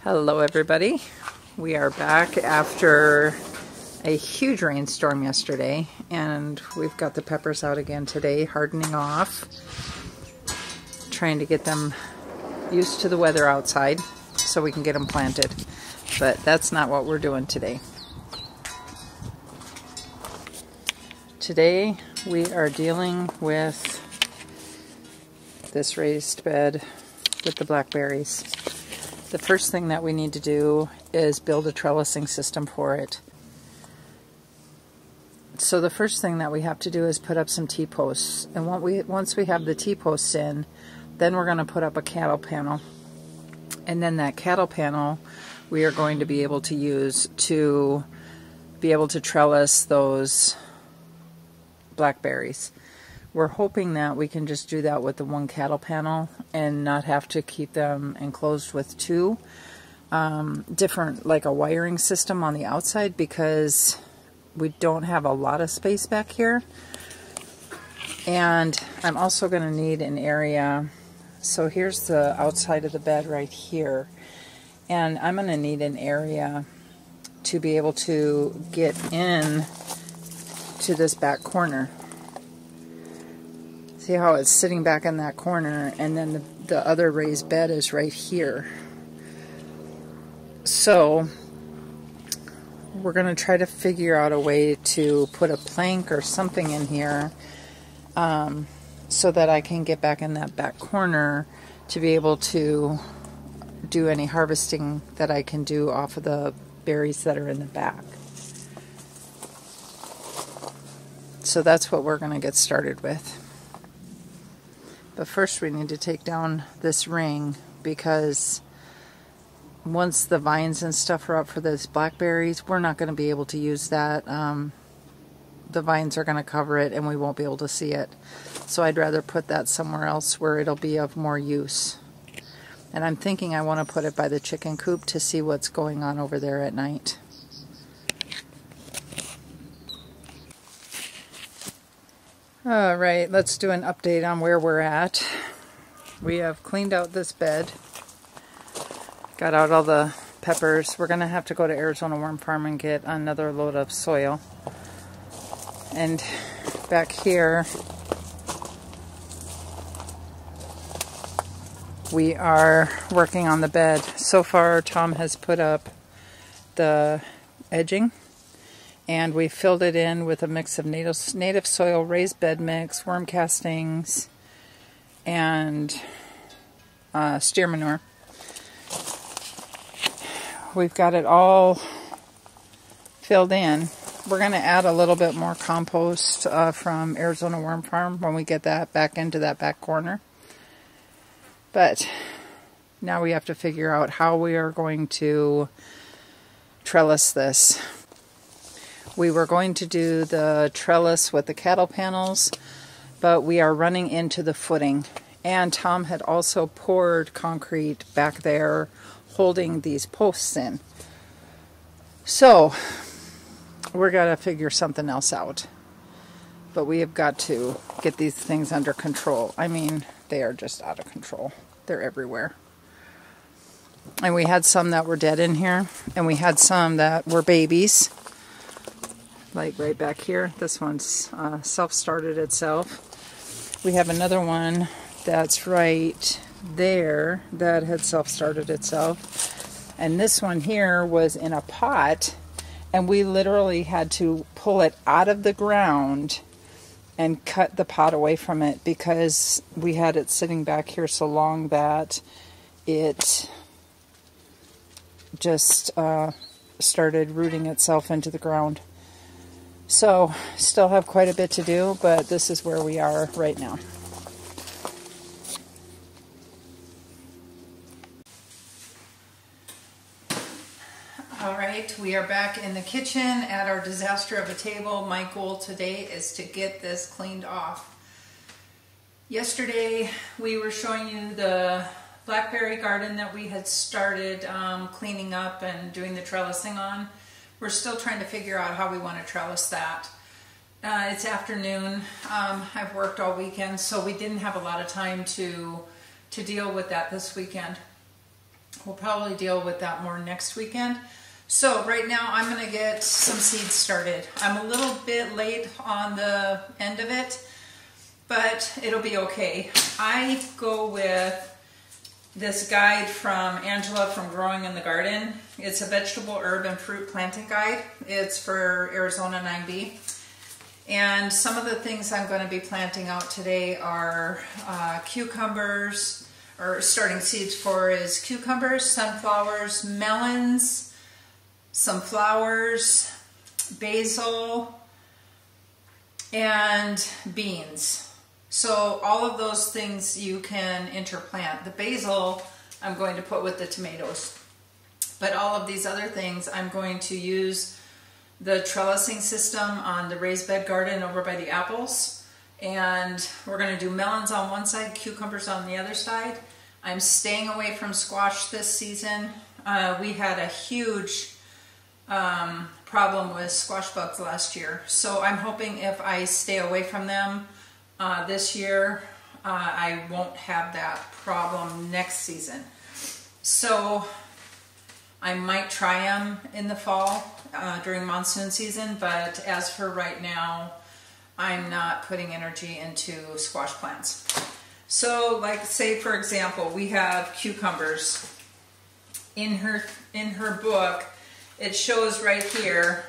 Hello everybody. We are back after a huge rainstorm yesterday, and we've got the peppers out again today, hardening off, trying to get them used to the weather outside so we can get them planted. But that's not what we're doing today. Today we are dealing with this raised bed with the blackberries. The first thing that we need to do is build a trellising system for it. So the first thing that we have to do is put up some T-posts. And once we have the T-posts in, then we're going to put up a cattle panel. And then that cattle panel we are going to be able to use to be able to trellis those blackberries. We're hoping that we can just do that with the one cattle panel and not have to keep them enclosed with two different, like a wiring system on the outside, because we don't have a lot of space back here. And I'm also going to need an area. So here's the outside of the bed right here. And I'm going to need an area to be able to get in to this back corner. See how it's sitting back in that corner, and then the other raised bed is right here. So we're going to try to figure out a way to put a plank or something in here so that I can get back in that back corner to be able to do any harvesting that I can do off of the berries that are in the back. So that's what we're going to get started with. But first we need to take down this ring, because once the vines and stuff are up for those blackberries, we're not going to be able to use that. The vines are going to cover it and we won't be able to see it. So I'd rather put that somewhere else where it'll be of more use. And I'm thinking I want to put it by the chicken coop to see what's going on over there at night. Alright, let's do an update on where we're at. We have cleaned out this bed. Got out all the peppers. We're going to have to go to Arizona Worm Farm and get another load of soil. And back here, we are working on the bed. So far, Tom has put up the edging, and we filled it in with a mix of native soil, raised bed mix, worm castings, and steer manure. We've got it all filled in. We're going to add a little bit more compost from Arizona Worm Farm when we get that back into that back corner. But now we have to figure out how we are going to trellis this. We were going to do the trellis with the cattle panels, but we are running into the footing. And Tom had also poured concrete back there holding these posts in. So we're going to figure something else out. But we have got to get these things under control. I mean, they are just out of control. They're everywhere. And we had some that were dead in here, and we had some that were babies. Like right back here, this one's self-started itself. We have another one that's right there that had self-started itself. And this one here was in a pot, and we literally had to pull it out of the ground and cut the pot away from it, because we had it sitting back here so long that it just started rooting itself into the ground. So, still have quite a bit to do, but this is where we are right now. Alright, we are back in the kitchen at our disaster of a table. My goal today is to get this cleaned off. Yesterday we were showing you the blackberry garden that we had started cleaning up and doing the trellising on. We're still trying to figure out how we want to trellis that. It's afternoon. I've worked all weekend, so we didn't have a lot of time to deal with that this weekend. we'll probably deal with that more next weekend. So right now I'm going to get some seeds started. I'm a little bit late on the end of it, but it'll be okay. I go with this guide from Angela from Growing in the Garden. It's a vegetable, herb, and fruit planting guide. It's for Arizona 9B. And some of the things I'm going to be planting out today are cucumbers, or starting seeds for is cucumbers, sunflowers, melons, some flowers, basil, and beans. So all of those things you can interplant. The basil I'm going to put with the tomatoes. But all of these other things I'm going to use the trellising system on the raised bed garden over by the apples. And we're going to do melons on one side, cucumbers on the other side. I'm staying away from squash this season. We had a huge problem with squash bugs last year. So I'm hoping if I stay away from them this year, I won't have that problem next season. So I might try them in the fall during monsoon season, but as for right now, I'm not putting energy into squash plants. So like say for example, we have cucumbers. In her book, it shows right here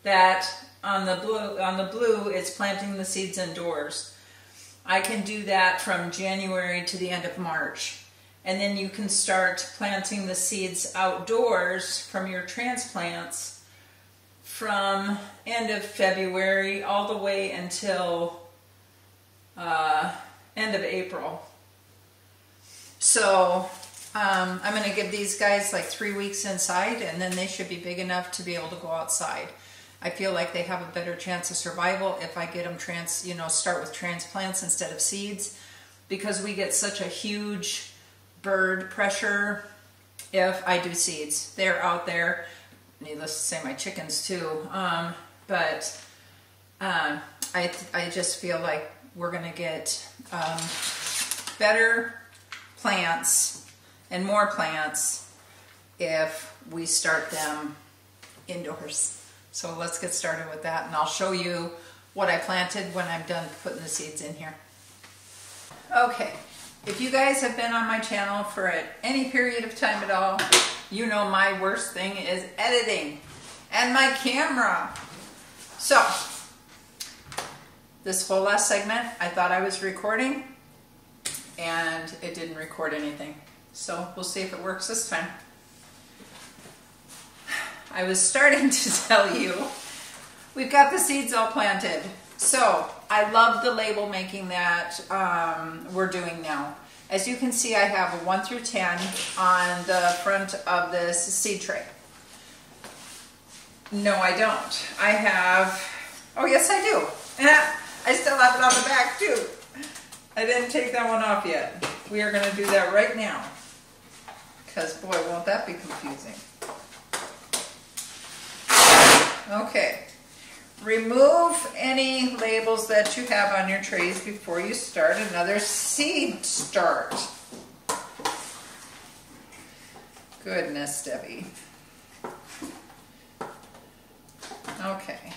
that on the blue it's planting the seeds indoors. I can do that from January to the end of March. And then you can start planting the seeds outdoors from your transplants from end of February all the way until end of April. So I'm going to give these guys like 3 weeks inside, and then they should be big enough to be able to go outside. I feel like they have a better chance of survival if I get them start with transplants instead of seeds, because we get such a huge bird pressure if I do seeds. They're out there, needless to say my chickens too, but I just feel like we're going to get better plants and more plants if we start them indoors. So let's get started with that, and I'll show you what I planted when I'm done putting the seeds in here. Okay. If you guys have been on my channel for any period of time at all, you know my worst thing is editing and my camera. So, this whole last segment, I thought I was recording and it didn't record anything. So, we'll see if it works this time. I was starting to tell you, we've got the seeds all planted. So, I love the label making that we're doing now. As you can see, I have a 1 through 10 on the front of this seed tray. No, I don't. I have, oh yes I do. I still have it on the back too. I didn't take that one off yet. We are going to do that right now. Because boy, won't that be confusing. Okay. Remove any labels that you have on your trays before you start another seed start. Goodness, Debbie. Okay.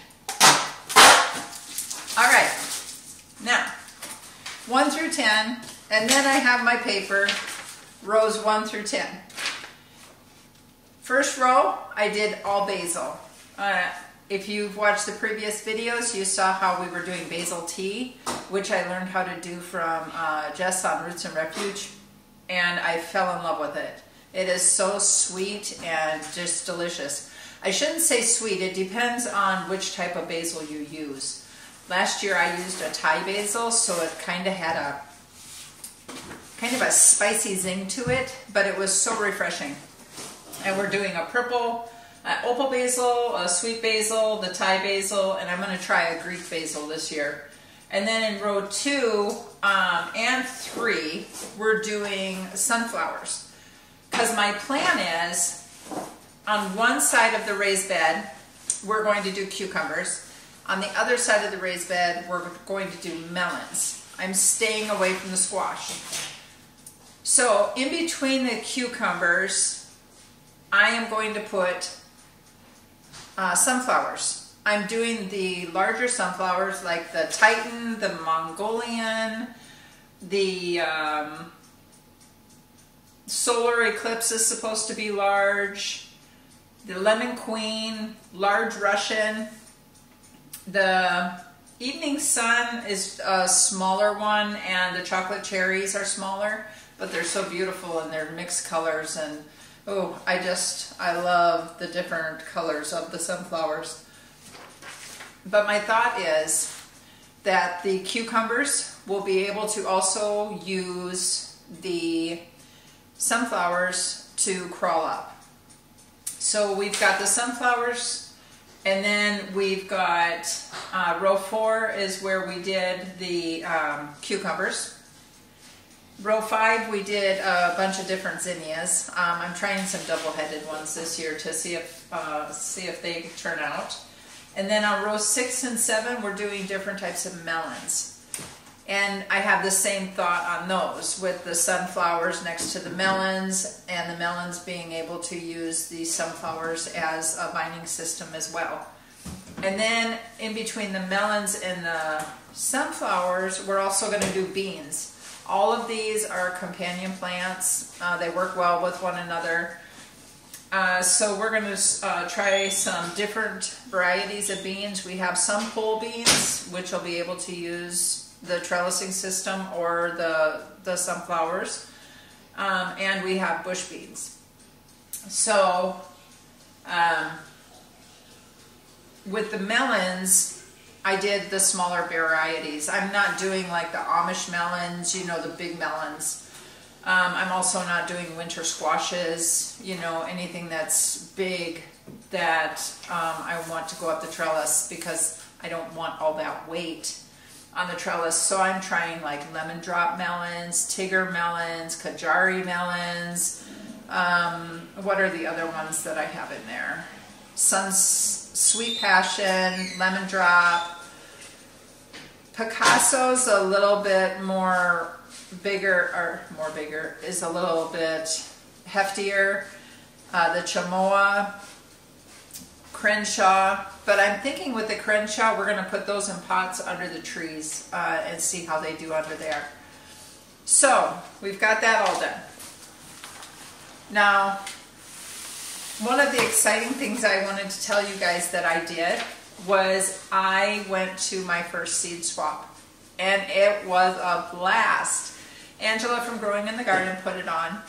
All right. Now, 1 through 10, and then I have my paper, rows 1 through 10. First row, I did all basil. If you've watched the previous videos, you saw how we were doing basil tea, which I learned how to do from Jess on Roots and Refuge, and I fell in love with it. It is so sweet and just delicious. I shouldn't say sweet, it depends on which type of basil you use. Last year I used a Thai basil, so it kind of had a spicy zing to it, but it was so refreshing. And we're doing a purple opal basil, a sweet basil, the Thai basil, and I'm going to try a Greek basil this year. And then in row 2 and 3, we're doing sunflowers. Because my plan is, on one side of the raised bed, we're going to do cucumbers. On the other side of the raised bed, we're going to do melons. I'm staying away from the squash. So in between the cucumbers, I am going to put sunflowers. I'm doing the larger sunflowers like the Titan, the Mongolian, the Solar Eclipse is supposed to be large, the Lemon Queen, large Russian. The Evening Sun is a smaller one, and the Chocolate Cherries are smaller, but they're so beautiful and they're mixed colors, and oh, I love the different colors of the sunflowers. But my thought is that the cucumbers will be able to also use the sunflowers to crawl up. So we've got the sunflowers, and then we've got row 4 is where we did the cucumbers. Row 5 we did a bunch of different zinnias. I'm trying some double-headed ones this year to see if they turn out. And then on row 6 and 7 we're doing different types of melons. And I have the same thought on those, with the sunflowers next to the melons, and the melons being able to use the sunflowers as a binding system as well. And then in between the melons and the sunflowers, we're also going to do beans. All of these are companion plants. They work well with one another. So we're going to try some different varieties of beans. We have some pole beans, which will be able to use the trellising system or the sunflowers, and we have bush beans. So with the melons, I did the smaller varieties. I'm not doing like the Amish melons, you know, the big melons. I'm also not doing winter squashes, you know, anything that's big that I want to go up the trellis, because I don't want all that weight on the trellis. So I'm trying like lemon drop melons, Tigger melons, Kajari melons. What are the other ones that I have in there? Sweet Passion, lemon drop. Picasso's a little bit more bigger, is a little bit heftier. The Chamois, Crenshaw, but I'm thinking with the Crenshaw we're going to put those in pots under the trees and see how they do under there. So we've got that all done. Now, one of the exciting things I wanted to tell you guys that I did was I went to my first seed swap, and it was a blast. Angela from Growing in the Garden put it on,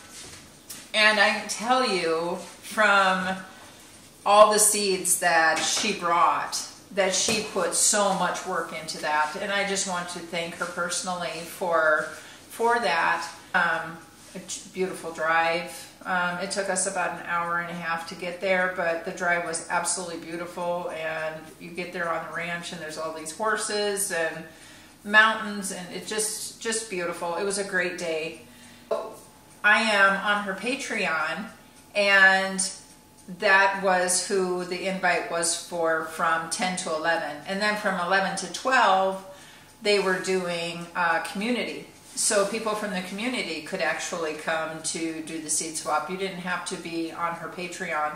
and I can tell you from all the seeds that she brought, that she put so much work into that, and I just want to thank her personally for that. A beautiful drive. It took us about an hour and a half to get there, but the drive was absolutely beautiful, and you get there on the ranch and there's all these horses and mountains, and it's just beautiful. It was a great day. I am on her Patreon, and that was who the invite was for, from 10 to 11. And then from 11 to 12, they were doing community. So people from the community could actually come to do the seed swap. You didn't have to be on her Patreon.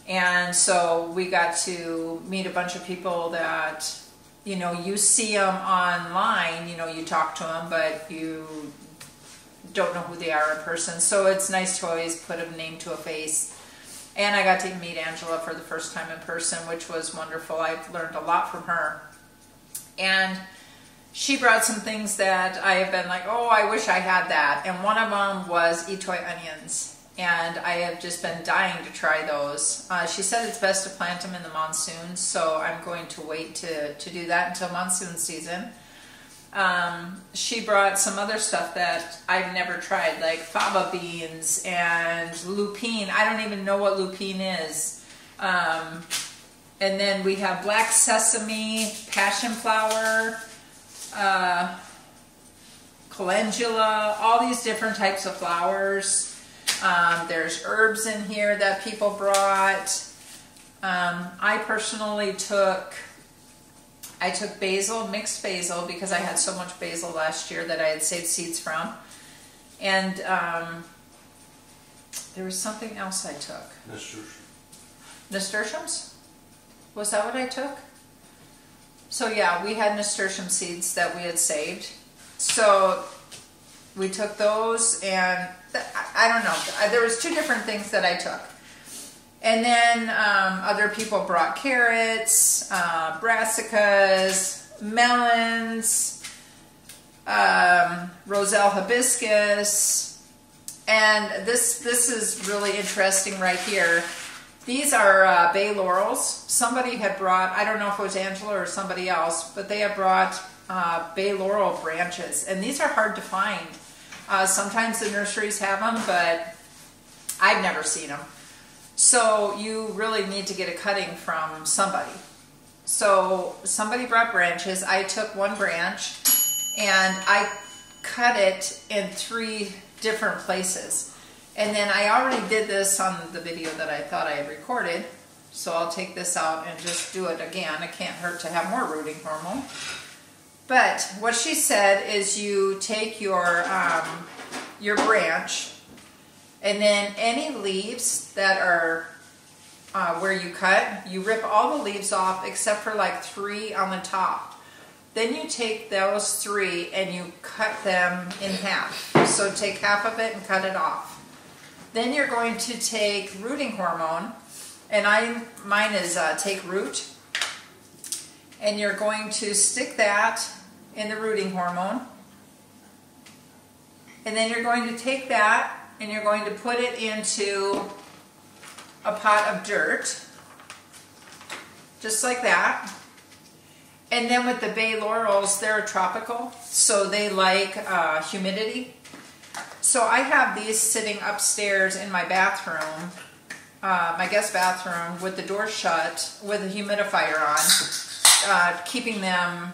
And so we got to meet a bunch of people that, you know, you see them online, you know, you talk to them, but you don't know who they are in person. So it's nice to always put a name to a face. And I got to meet Angela for the first time in person, which was wonderful. I've learned a lot from her. And she brought some things that I have been like, oh, I wish I had that. And one of them was Itoy onions. And I have just been dying to try those. She said it's best to plant them in the monsoon, so I'm going to wait to do that until monsoon season. She brought some other stuff that I've never tried, like fava beans and lupine. I don't even know what lupine is. And then we have black sesame, passion flower, calendula, all these different types of flowers. There's herbs in here that people brought. I personally took basil, mixed basil, because I had so much basil last year that I had saved seeds from. And there was something else I took. Nasturtiums? Was that what I took? So yeah, we had nasturtium seeds that we had saved. So we took those, and I don't know. There was 2 different things that I took. And then other people brought carrots, brassicas, melons, roselle hibiscus, and this is really interesting right here. These are bay laurels. Somebody had brought, I don't know if it was Angela or somebody else, but they had brought bay laurel branches, and these are hard to find. Sometimes the nurseries have them, but I've never seen them. So you really need to get a cutting from somebody. So somebody brought branches. I took one branch and I cut it in 3 different places. And then I already did this on the video that I thought I had recorded. So I'll take this out and just do it again. It can't hurt to have more rooting hormone. But what she said is you take your branch, and then any leaves that are where you cut, you rip all the leaves off except for like 3 on the top. Then you take those 3 and you cut them in half. So take half of it and cut it off. Then you're going to take rooting hormone, and mine is Take Root, and you're going to stick that in the rooting hormone, and then you're going to take that and you're going to put it into a pot of dirt, just like that. And then with the bay laurels, they're tropical, so they like humidity. So I have these sitting upstairs in my bathroom, my guest bathroom, with the door shut, with a humidifier on, keeping them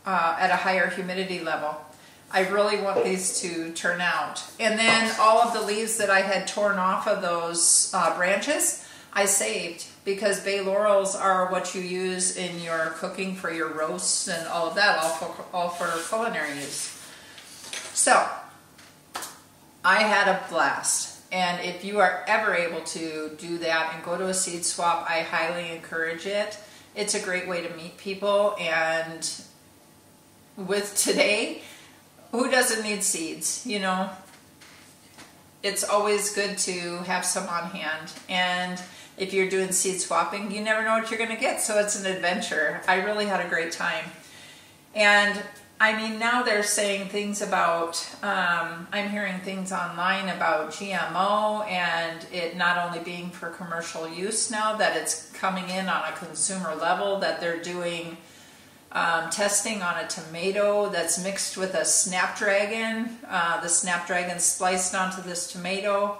at a higher humidity level. I really want these to turn out. And then all of the leaves that I had torn off of those branches, I saved, because bay laurels are what you use in your cooking for your roasts and all of that, all for culinary use. So I had a blast, and if you are ever able to do that and go to a seed swap, I highly encourage it. It's a great way to meet people, and with today, who doesn't need seeds, you know? It's always good to have some on hand, and if you're doing seed swapping, you never know what you're going to get, so it's an adventure. I really had a great time. And I mean, now they're saying things about, I'm hearing things online about GMO and it not only being for commercial use now, that it's coming in on a consumer level, that they're doing testing on a tomato that's mixed with a snapdragon. The snapdragon spliced onto this tomato,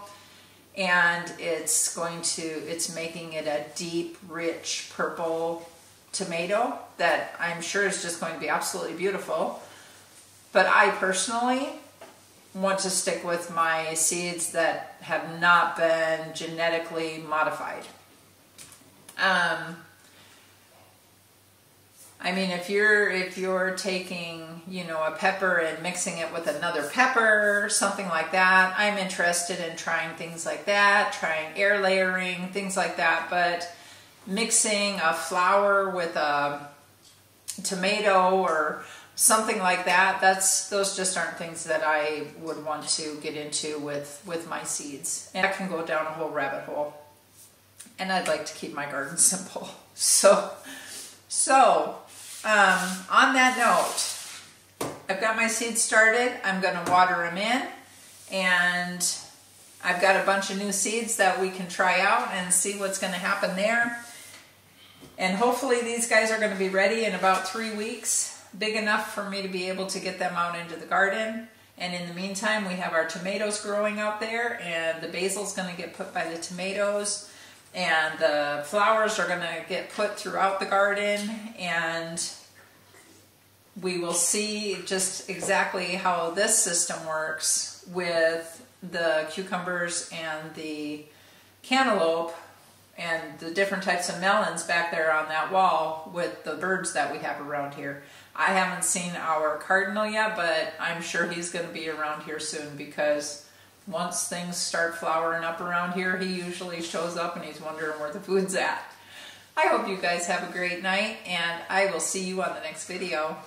and it's making it a deep, rich purple tomato that I'm sure is just going to be absolutely beautiful. But I personally want to stick with my seeds that have not been genetically modified. I mean, if you're taking, you know, a pepper and mixing it with another pepper, something like that, I'm interested in trying things like that, trying air layering, things like that. But mixing a flower with a tomato or something like that, those just aren't things that I would want to get into with my seeds. And I can go down a whole rabbit hole. And I'd like to keep my garden simple. So on that note, I've got my seeds started. I'm going to water them in, and I've got a bunch of new seeds that we can try out and see what's going to happen there. And hopefully these guys are going to be ready in about 3 weeks, big enough for me to be able to get them out into the garden. And in the meantime, we have our tomatoes growing out there, and the basil's going to get put by the tomatoes, and the flowers are going to get put throughout the garden, and we will see just exactly how this system works with the cucumbers and the cantaloupe and the different types of melons back there on that wall with the birds that we have around here. I haven't seen our cardinal yet, but I'm sure he's going to be around here soon, because once things start flowering up around here, he usually shows up and he's wondering where the food's at. I hope you guys have a great night, and I will see you on the next video.